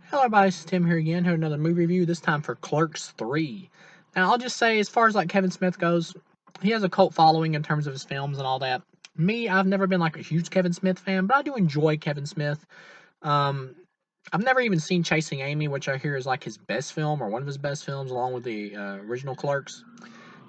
Hello everybody, it's Tim here again, here another movie review, this time for Clerks 3. Now I'll just say, as far as like Kevin Smith goes, he has a cult following in terms of his films and all that. Me, I've never been like a huge Kevin Smith fan, but I do enjoy Kevin Smith. Um, I've never even seen Chasing Amy, which I hear is like his best film, or one of his best films, along with the original Clerks.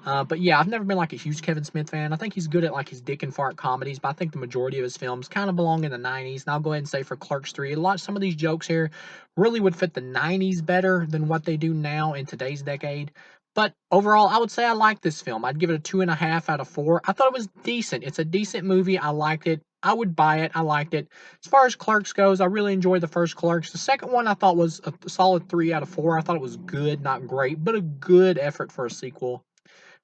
But yeah, I've never been like a huge Kevin Smith fan. I think he's good at like his dick and fart comedies, but I think the majority of his films kind of belong in the 90s. And I'll go ahead and say for Clerks 3, some of these jokes here really would fit the 90s better than what they do now in today's decade. But overall, I would say I like this film. I'd give it a 2.5 out of 4. I thought it was decent. It's a decent movie. I liked it. I would buy it. I liked it. As far as Clerks goes, I really enjoyed the first Clerks. The second one I thought was a solid 3 out of 4. I thought it was good, not great, but a good effort for a sequel,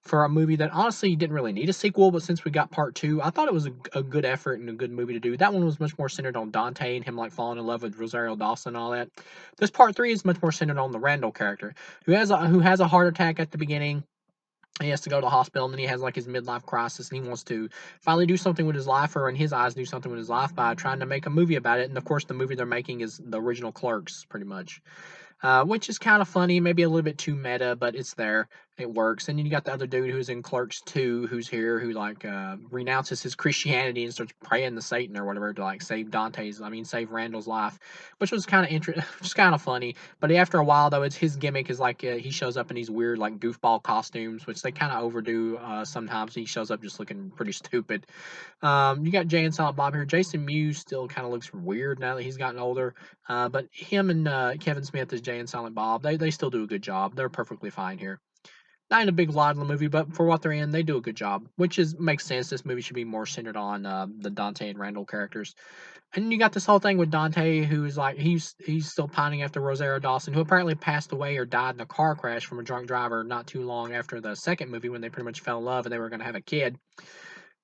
for a movie that honestly didn't really need a sequel, but since we got part two, I thought it was a good effort and a good movie to do. That one was much more centered on Dante and him like falling in love with Rosario Dawson and all that. This part three is much more centered on the Randall character, who has a heart attack at the beginning. He has to go to the hospital, and then he has like his midlife crisis, and he wants to finally do something with his life, or in his eyes, do something with his life by trying to make a movie about it. And of course, the movie they're making is the original Clerks, pretty much, which is kind of funny, maybe a little bit too meta, but it's there. It works. And then you got the other dude who's in Clerks 2, who's here, who like renounces his Christianity and starts praying to Satan or whatever to like save Randall's life, which was kind of just kind of funny. But after a while, though, it's his gimmick is like he shows up in these weird like goofball costumes, which they kind of overdo sometimes. He shows up just looking pretty stupid. You got Jay and Silent Bob here. Jason Mewes still kind of looks weird now that he's gotten older. But him and Kevin Smith as Jay and Silent Bob, they still do a good job. They're perfectly fine here. Not in a big lot of the movie, but for what they're in, they do a good job, which is makes sense. This movie should be more centered on the Dante and Randall characters. And you got this whole thing with Dante, who's like he's still pining after Rosario Dawson, who apparently passed away or died in a car crash from a drunk driver not too long after the second movie, when they pretty much fell in love and they were going to have a kid.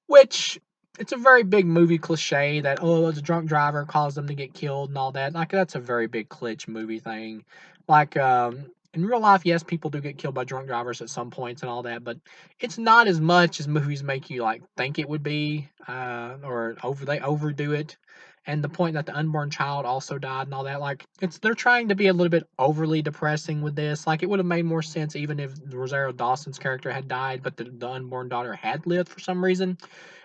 Which, it's a very big movie cliche that, oh, it's a drunk driver caused them to get killed and all that. Like, that's a very big glitch movie thing. Like, in real life, yes, people do get killed by drunk drivers at some points and all that, but it's not as much as movies make you like think it would be, or they overdo it. And the point that the unborn child also died and all that, like, they're trying to be a little bit overly depressing with this. Like, it would have made more sense even if Rosario Dawson's character had died, but the unborn daughter had lived for some reason.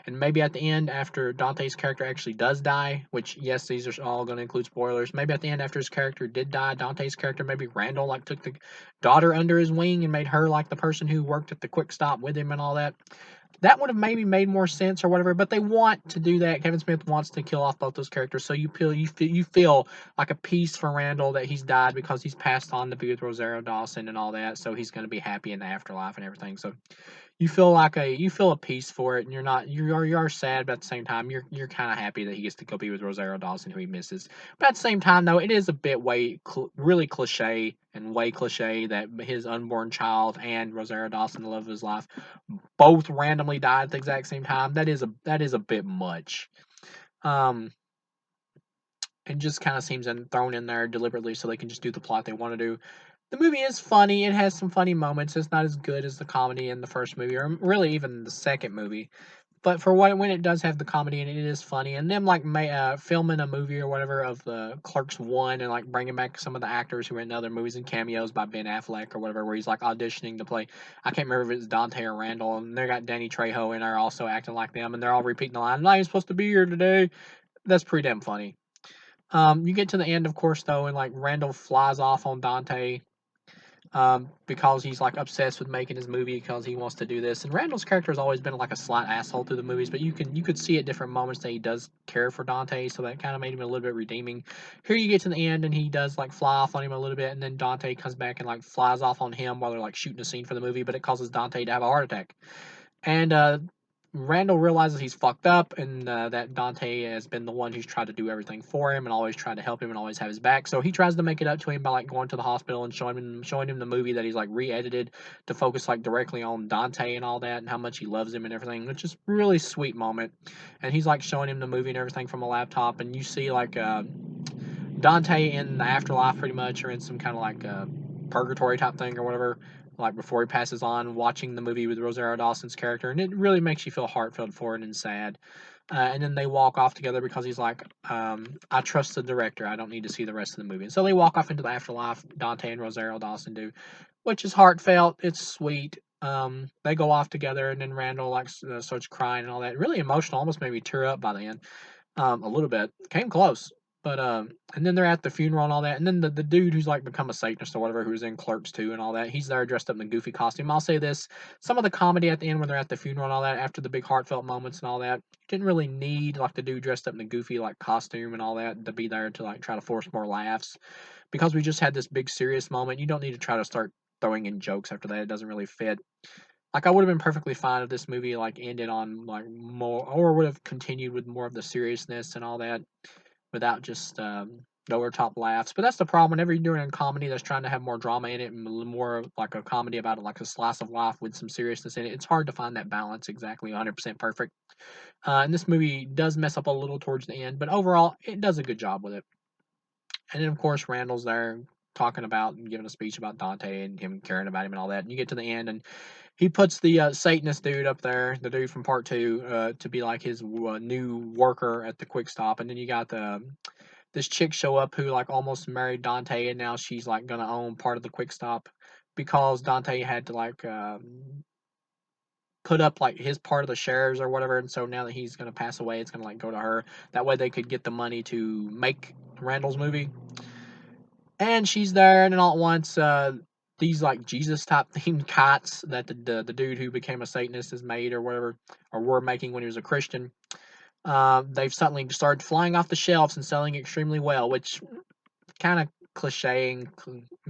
And maybe at the end, after Dante's character actually does die, which, yes, these are all going to include spoilers. Maybe at the end, after his character did die, Dante's character, maybe Randall, like, took the daughter under his wing and made her like the person who worked at the quick stop with him and all that. That would have maybe made more sense or whatever, but they want to do that. Kevin Smith wants to kill off both those characters, so you feel like a piece for Randall that he's died because he's passed on to be with Rosario Dawson and all that, so he's going to be happy in the afterlife and everything. So you feel a peace for it, and you are sad, but at the same time you're kind of happy that he gets to go be with Rosario Dawson, who he misses. But at the same time, though, it is a bit really cliche and way cliche that his unborn child and Rosario Dawson, the love of his life, both randomly died at the exact same time. That is a bit much. Um, it just kind of seems thrown in there deliberately so they can just do the plot they want to do. The movie is funny. It has some funny moments. It's not as good as the comedy in the first movie, or really even the second movie. But for when it does have the comedy in it, it is funny. And them like filming a movie or whatever of the Clerks 1, and like bringing back some of the actors who were in other movies and cameos by Ben Affleck or whatever, where he's like auditioning to play. I can't remember if it's Dante or Randall, and they got Danny Trejo in there also acting like them, and they're all repeating the line, "I'm not even supposed to be here today." That's pretty damn funny. You get to the end, of course, though, and like Randall flies off on Dante, because he's like obsessed with making his movie because he wants to do this. And Randall's character has always been like a slight asshole through the movies, but you could see at different moments that he does care for Dante, so that kind of made him a little bit redeeming. Here you get to the end, and he does like fly off on him a little bit, and then Dante comes back and like flies off on him while they're like shooting a scene for the movie, but it causes Dante to have a heart attack. And Randall realizes he's fucked up, and that Dante has been the one who's tried to do everything for him and always tried to help him and always have his back. So he tries to make it up to him by like going to the hospital and showing him the movie that he's like re-edited to focus like directly on Dante and all that, and how much he loves him and everything, which is really sweet moment. And he's like showing him the movie and everything from a laptop, and you see like Dante in the afterlife pretty much, or in some kind of like purgatory type thing or whatever, like before he passes on, watching the movie with Rosario Dawson's character, and it really makes you feel heartfelt for it and sad. And then they walk off together because he's like, I trust the director. I don't need to see the rest of the movie. And so they walk off into the afterlife. Dante and Rosario Dawson do, which is heartfelt. It's sweet. They go off together, and then Randall like starts crying and all that. Really emotional. Almost made me tear up by the end. A little bit. Came close. But and then they're at the funeral and all that, and then the dude who's like become a Satanist or whatever, who's in Clerks 2 and all that, he's there dressed up in a goofy costume. I'll say this: some of the comedy at the end when they're at the funeral and all that, after the big heartfelt moments and all that, didn't really need like the dude dressed up in the goofy like costume and all that to be there to like try to force more laughs, because we just had this big serious moment. You don't need to try to start throwing in jokes after that. It doesn't really fit. Like I would have been perfectly fine if this movie like ended on like more, or would have continued with more of the seriousness and all that without just lower top laughs. But that's the problem whenever you're doing a comedy that's trying to have more drama in it and more like a comedy about it, like a slice of life with some seriousness in it. It's hard to find that balance exactly 100% perfect. And this movie does mess up a little towards the end, but overall, it does a good job with it. And then, of course, Randall's there talking about and giving a speech about Dante and him caring about him and all that. And you get to the end, and he puts the Satanist dude up there, the dude from part two, to be like his new worker at the quick stop. And then you got this chick show up who like almost married Dante, and now she's like gonna own part of the quick stop because Dante had to like put up like his part of the shares or whatever. And so now that he's gonna pass away, it's gonna like go to her. That way they could get the money to make Randall's movie. And she's there, and then all at once, these like Jesus type themed kites that the dude who became a Satanist has made or whatever, or were making when he was a Christian. They've suddenly started flying off the shelves and selling extremely well, which kind of cliche and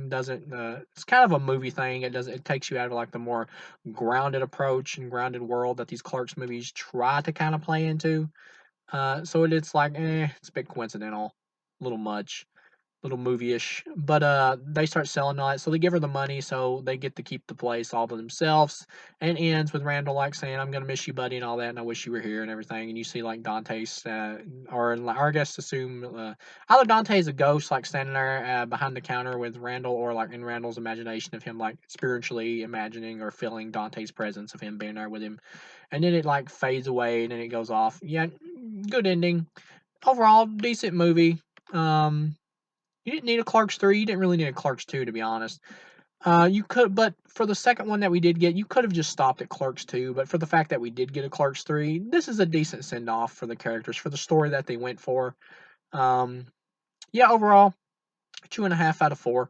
doesn't. It's kind of a movie thing. It doesn't. It takes you out of like the more grounded approach and grounded world that these Clerks movies try to kind of play into. So it's like, it's a bit coincidental, a little much, little movie-ish. But they start selling all that, so they give her the money, so they get to keep the place all to themselves. And it ends with Randall like saying, "I'm gonna miss you, buddy," and all that, and I wish you were here and everything. And you see like Dante's, or I guess assume either Dante's a ghost like standing there behind the counter with Randall, or like in Randall's imagination of him like spiritually imagining or feeling Dante's presence of him being there with him. And then it like fades away and then it goes off. Yeah, good ending. Overall, decent movie. You didn't need a Clerks 3. You didn't really need a Clerks 2, to be honest. You could, but for the second one that we did get, you could have just stopped at Clerks 2. But for the fact that we did get a Clerks 3, this is a decent send off for the characters, for the story that they went for. Um, yeah, overall, 2.5 out of 4.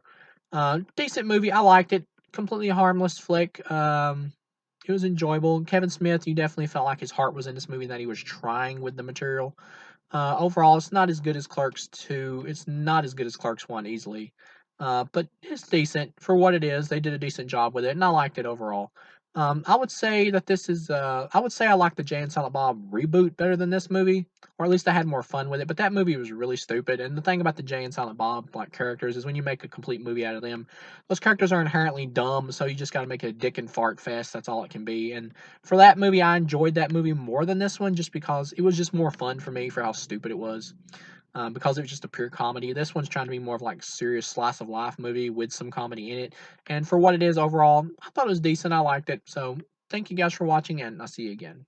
Decent movie. I liked it. Completely harmless flick. It was enjoyable. Kevin Smith, you definitely felt like his heart was in this movie, that he was trying with the material. Overall, it's not as good as Clerks 2. It's not as good as Clerks 1 easily. But it's decent for what it is. They did a decent job with it, and I liked it overall. I would say that this is, I would say I like the Jay and Silent Bob reboot better than this movie, or at least I had more fun with it. But that movie was really stupid. And the thing about the Jay and Silent Bob like characters is when you make a complete movie out of them, those characters are inherently dumb. So you just got to make it a dick and fart fest. That's all it can be. And for that movie, I enjoyed that movie more than this one, just because it was just more fun for me for how stupid it was. Because it was just a pure comedy. This one's trying to be more of like serious slice of life movie with some comedy in it. And for what it is overall, I thought it was decent. I liked it. So thank you guys for watching, and I'll see you again.